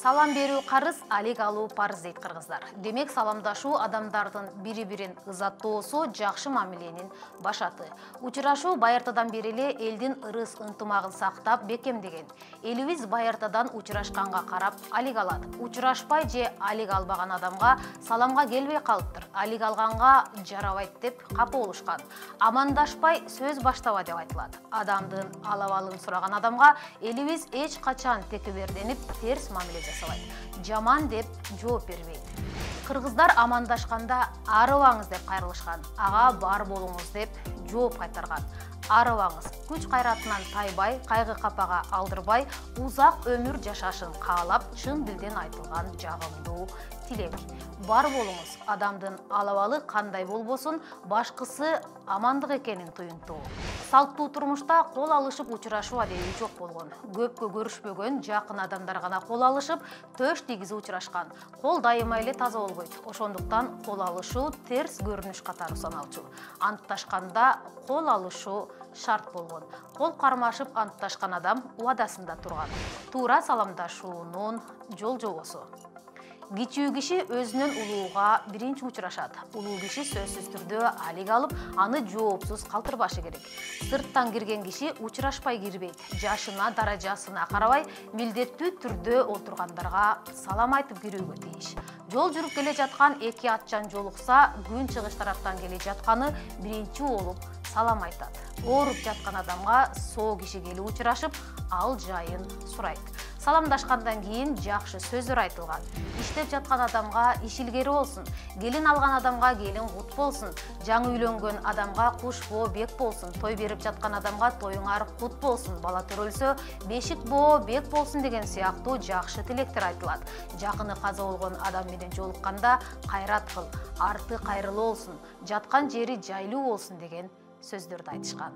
Салам берүү карыз, алик алуу парыз дейт кыргыздар. Демек саламдашуу адамдардын бири-бирин ызаттоосу, жакшы мамиленин башаты. Учурашуу байыртадан бери эле элдин ырыс ынтымагын сактап бекемдеген. Элибиз байыртадан учурашканга карап алик алат. Учурашпай же алик албаган адамга саламга келбей калыптыр. Алик алганга жарабайт деп капа болушкан. Амандашпай сөз баштаба деп айтылат. Адамдын алабалын сураган адамга элибиз эч качан текеберденип терс мамиле жасабайт. Жаман деп жооп бербейт. Кыргыздар амандашканда арыбаңыз деп кайрылышкан. Ага бар болуңуз деп жооп кайтарган. Арыбаңыз, күч кайратынан тайбай, кайгы капага алдырбай, узак өмүр жашашын каалап, чын дилден айтылган жагымдуу тилек. Бар болуңуз, адамдын алабалы кандай болбосун, башкысы амандык экенин туюнтуу. Салттуу турмушта кол алышып учурашуу адеби жок болгон. Көпкө көрүшпөгөн жакын адамдар гана кол алышып, төш тийгизип учурашкан. Кол дайыма эле таза болбойт. Ошондуктан кол алышуу терс көрүнүш катары саналчу. Антташканда кол алышуу шарт болгон. Кол кармашып антташкан адам убадасында турган. Туура саламдашуунун жол жобосу. Кичүү киши өзүнүн улууга биринчи учурашат. Улуу киши сөзсүз түрдө алик алып, аны жоопсуз калтырбашы керек. Сырттан кирген киши учурашпай кирбейт. Жашына, даражасына карабай, милдеттүү түрдө отургандарга салам айтып кирүүгө тийиш. Жол жүрүп келе жаткан эки атчан жолукса, күн чыгыш тараптан келе жатканы биринчи болуп салам айтат. Ооруп жаткан адамга соо киши келип учурашып, ал жайын сурайт. Саламдашкандан кийин жакшы сөздөр айтылган. Иштеп жаткан адамга иш илгери болсун, келин алган адамга келин кут болсун, жаңы үйлөнгөн адамга куш боо бек болсун, той берип жаткан адамга тоюңар кут болсун, бала төрөлсө бешик боо бек болсун деген сыяктуу жакшы тилектер айтылат. Жакыны каза болгон адам менен жолукканда кайрат кыл, арты кайрылуу болсун, жаткан жери жайлуу болсун деген сөздөрдү айтышкан.